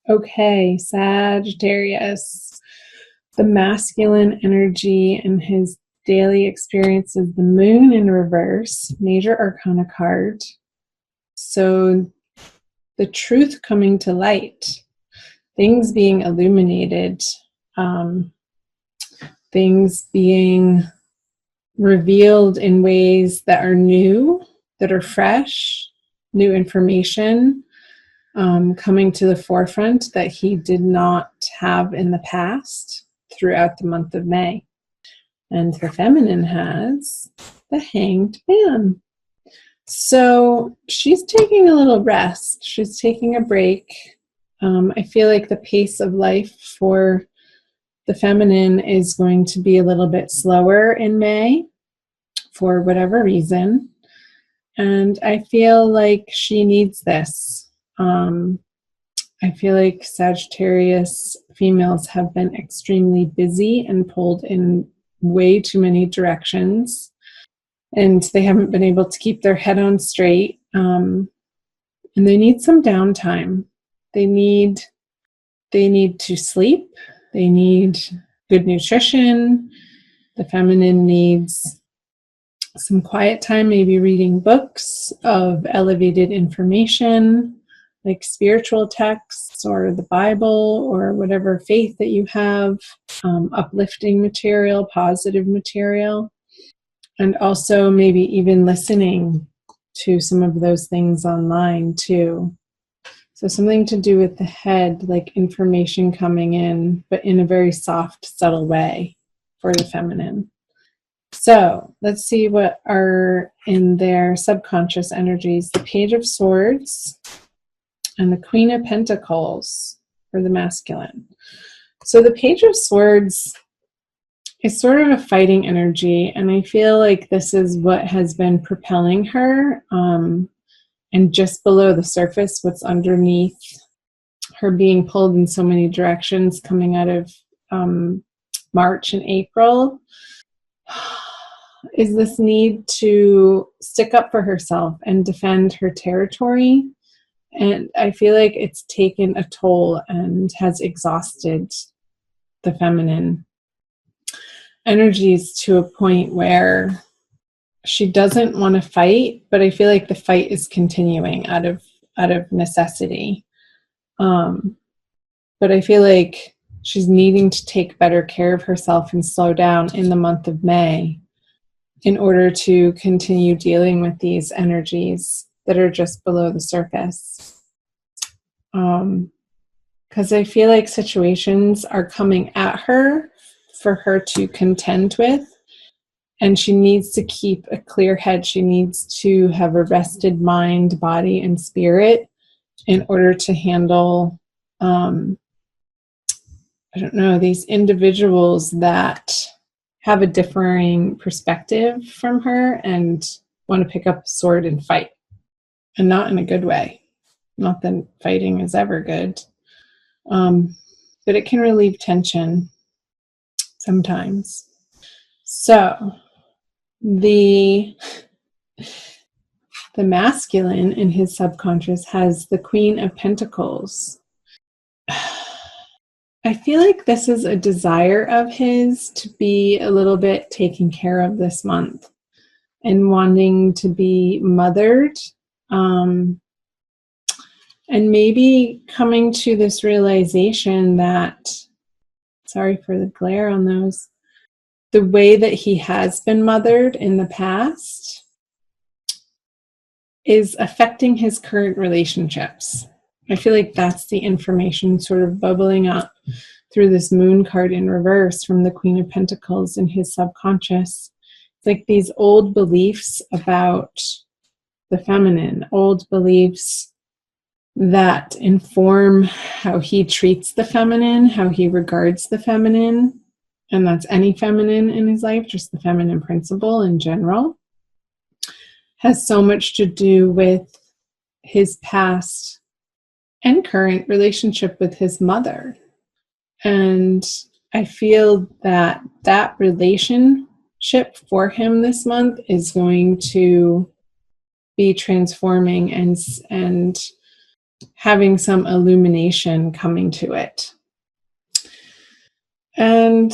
Okay, Sagittarius. The masculine energy in his daily experience is the moon in reverse, major arcana card. So the truth coming to light, things being illuminated, things being revealed in ways that are new, that are fresh, new information coming to the forefront that he did not have in the past throughout the month of May. And the feminine has the Hanged Man. So she's taking a little rest. She's taking a break. I feel like the pace of life for the feminine is going to be a little bit slower in May for whatever reason. And I feel like she needs this. I feel like Sagittarius females have been extremely busy and pulled in way too many directions, and they haven't been able to keep their head on straight. And they need some downtime. They need to sleep. They need good nutrition. The feminine needs some quiet time, maybe reading books of elevated information, like spiritual texts or the Bible or whatever faith that you have, uplifting material, positive material, and also maybe even listening to some of those things online too. So something to do with the head, like information coming in, but in a very soft, subtle way for the feminine. So let's see what are in their subconscious energies. The Page of Swords and the Queen of Pentacles for the masculine. So the Page of Swords is sort of a fighting energy, and I feel like this is what has been propelling her. And just below the surface, what's underneath her being pulled in so many directions coming out of March and April is this need to stick up for herself and defend her territory. And I feel like it's taken a toll and has exhausted the feminine energies to a point where she doesn't want to fight, but I feel like the fight is continuing out of necessity. But I feel like she's needing to take better care of herself and slow down in the month of May in order to continue dealing with these energies that are just below the surface. Because I feel like situations are coming at her for her to contend with, and she needs to keep a clear head. She needs to have a rested mind, body, and spirit in order to handle, these individuals that have a differing perspective from her and want to pick up a sword and fight, and not in a good way. Not that fighting is ever good, but it can relieve tension sometimes. So the masculine in his subconscious has the Queen of Pentacles. I feel like this is a desire of his to be a little bit taken care of this month and wanting to be mothered, and maybe coming to this realization that, sorry for the glare on those, the way that he has been mothered in the past is affecting his current relationships. I feel like that's the information sort of bubbling up through this moon card in reverse from the Queen of Pentacles in his subconscious. It's like these old beliefs about the feminine, old beliefs that inform how he treats the feminine, how he regards the feminine, and that's any feminine in his life, just the feminine principle in general, has so much to do with his past and current relationship with his mother. And I feel that that relationship for him this month is going to be transforming and having some illumination coming to it. And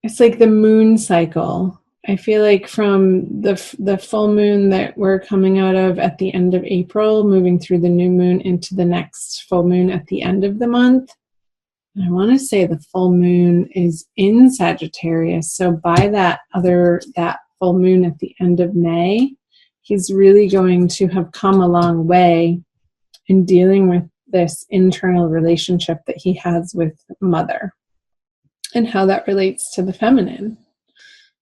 it's like the moon cycle. I feel like from the full moon that we're coming out of at the end of April, moving through the new moon into the next full moon at the end of the month. I want to say the full moon is in Sagittarius. So by that full moon at the end of May, he's really going to have come a long way in dealing with this internal relationship that he has with mother and how that relates to the feminine.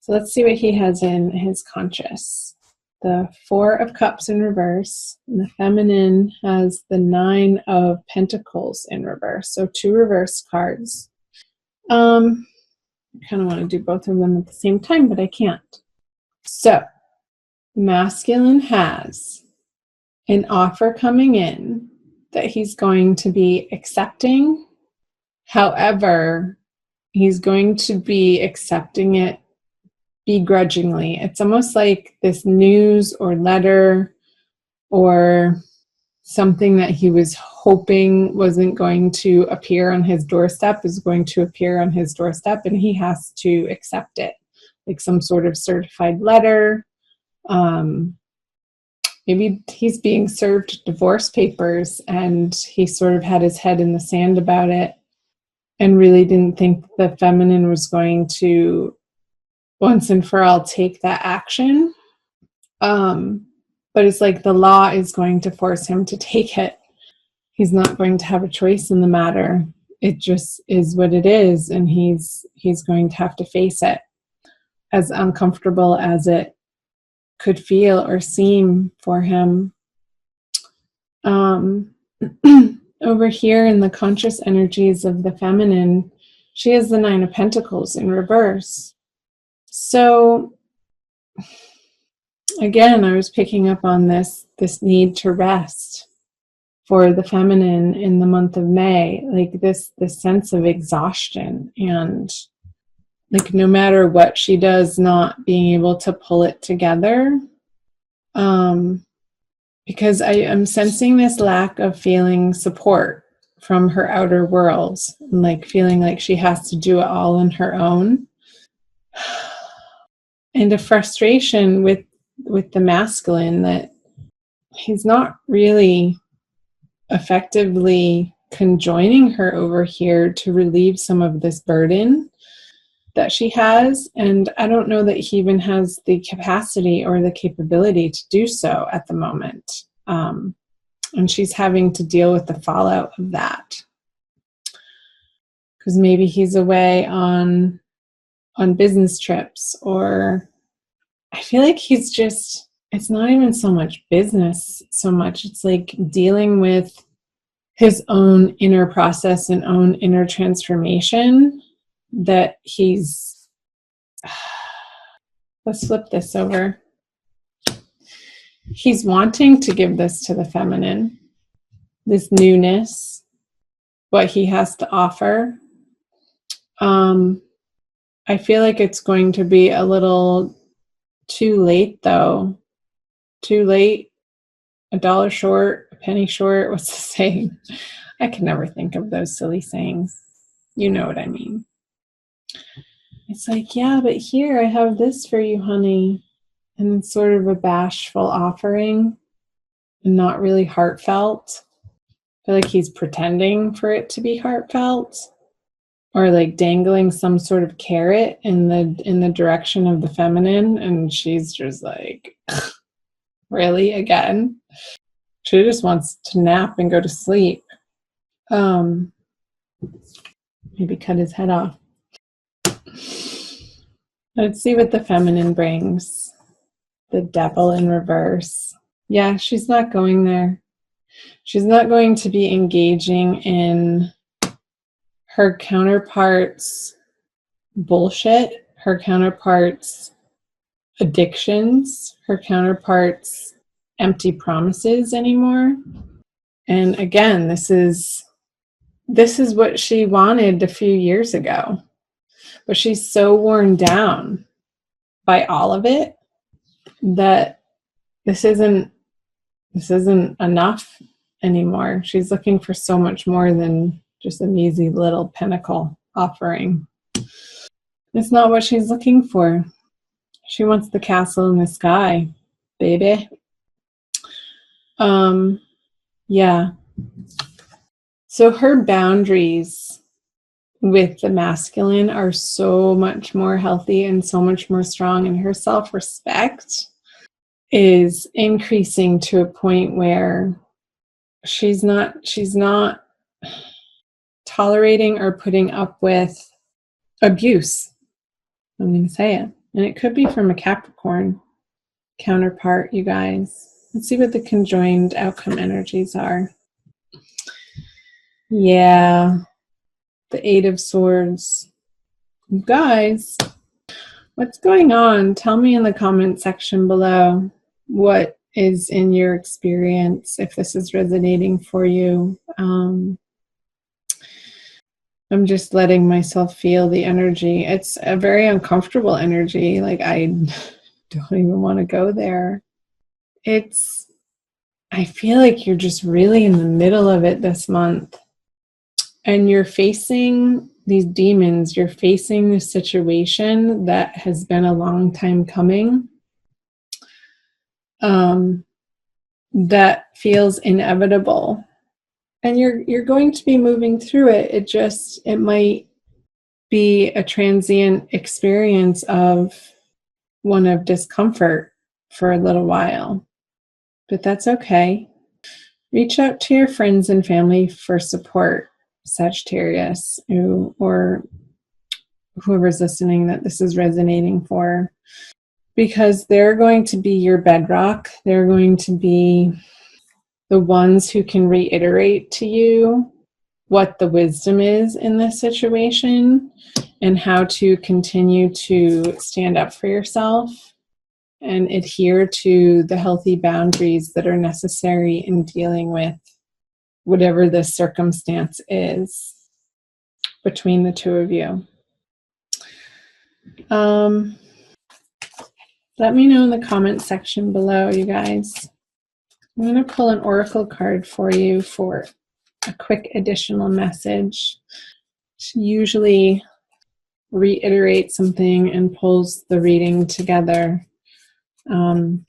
So let's see what he has in his conscious. The 4 of Cups in reverse, and the feminine has the 9 of Pentacles in reverse. So 2 reverse cards. I kind of want to do both of them at the same time, but I can't. So masculine has an offer coming in that he's going to be accepting. However, he's going to be accepting it begrudgingly. It's almost like this news or letter or something that he was hoping wasn't going to appear on his doorstep is going to appear on his doorstep, and he has to accept it, like some sort of certified letter. Maybe he's being served divorce papers and he sort of had his head in the sand about it and really didn't think the feminine was going to once and for all take that action. But it's like the law is going to force him to take it. He's not going to have a choice in the matter. It just is what it is, and he's going to have to face it, as uncomfortable as it could feel or seem for him. Over here in the conscious energies of the feminine, she has the 9 of Pentacles in reverse. So again, I was picking up on this need to rest for the feminine in the month of May, like this sense of exhaustion and like no matter what she does, not being able to pull it together. Because I am sensing this lack of feeling support from her outer world, and like feeling like she has to do it all on her own. And a frustration with the masculine that he's not really effectively conjoining her over here to relieve some of this burden that she has. And I don't know that he even has the capacity or the capability to do so at the moment. And she's having to deal with the fallout of that. Because maybe he's away on business trips, or I feel like he's just, it's not even so much business so much. It's like dealing with his own inner process and own inner transformation that he's, let's flip this over. He's wanting to give this to the feminine, this newness, what he has to offer. I feel like it's going to be a little too late, though. Too late, a dollar short, a penny short. What's the saying? I can never think of those silly sayings. You know what I mean. It's like, yeah, but here I have this for you, honey. And it's sort of a bashful offering and not really heartfelt. I feel like he's pretending for it to be heartfelt, or like dangling some sort of carrot in the direction of the feminine, and she's just like, really, again? She just wants to nap and go to sleep. Maybe cut his head off. Let's see what the feminine brings. The Devil in reverse. Yeah, she's not going there. She's not going to be engaging in her counterpart's bullshit, her counterpart's addictions, her counterpart's empty promises anymore. And again, this is what she wanted a few years ago. But she's so worn down by all of it that this isn't enough anymore. She's looking for so much more than just a measly little pinnacle offering. It's not what she's looking for. She wants the castle in the sky, baby. Yeah. So her boundaries with the masculine are so much more healthy and so much more strong, and her self-respect is increasing to a point where she's not tolerating or putting up with abuse. I'm going to say it. And it could be from a Capricorn counterpart, you guys. Let's see what the conjoined outcome energies are. Yeah. The Eight of Swords. You guys, what's going on? Tell me in the comment section below what is in your experience, if this is resonating for you. I'm just letting myself feel the energy. It's a very uncomfortable energy. Like, I don't even want to go there. I feel like you're just really in the middle of it this month. And you're facing these demons. You're facing this situation that has been a long time coming. That feels inevitable. And you're going to be moving through it. It might be a transient experience of one of discomfort for a little while. But that's okay. Reach out to your friends and family for support, Sagittarius, or whoever's listening that this is resonating for. Because they're going to be your bedrock. They're going to be the ones who can reiterate to you what the wisdom is in this situation and how to continue to stand up for yourself and adhere to the healthy boundaries that are necessary in dealing with whatever the circumstance is between the two of you. Let me know in the comment section below, you guys. I'm going to pull an oracle card for you for a quick additional message. She usually reiterates something and pulls the reading together. And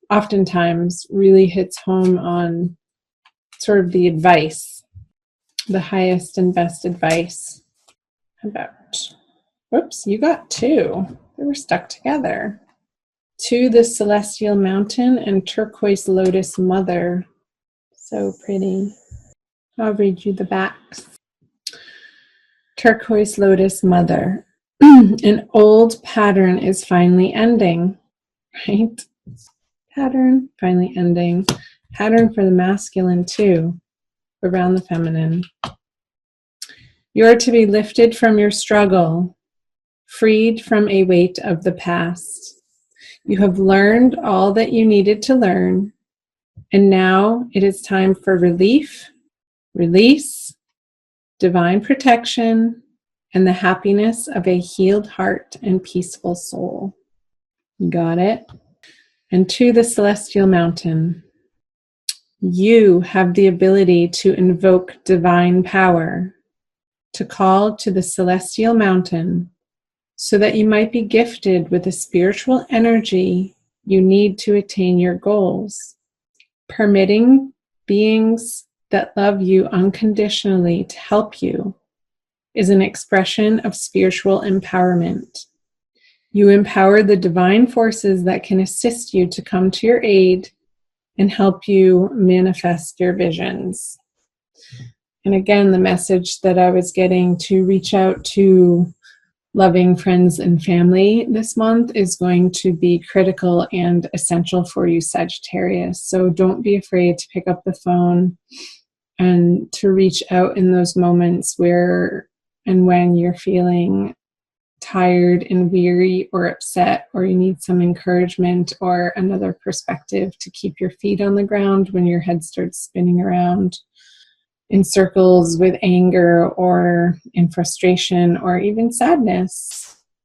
oftentimes really hits home on sort of the advice, the highest and best advice about, whoops, you got two. They were stuck together. To the Celestial Mountain and Turquoise Lotus Mother. So pretty. I'll read you the backs. Turquoise Lotus Mother. An old pattern is finally ending. Right? Pattern finally ending. Pattern for the masculine too. Around the feminine. You are to be lifted from your struggle. Freed from a weight of the past. You have learned all that you needed to learn, and now it is time for relief, release, divine protection, and the happiness of a healed heart and peaceful soul. Got it? And to the Celestial Mountain, you have the ability to invoke divine power, to call to the Celestial Mountain, so that you might be gifted with the spiritual energy you need to attain your goals. Permitting beings that love you unconditionally to help you is an expression of spiritual empowerment. You empower the divine forces that can assist you to come to your aid and help you manifest your visions. And again, the message that I was getting to reach out to loving friends and family this month is going to be critical and essential for you, Sagittarius. So don't be afraid to pick up the phone and to reach out in those moments where and when you're feeling tired and weary or upset, or you need some encouragement or another perspective to keep your feet on the ground when your head starts spinning around in circles with anger or in frustration or even sadness.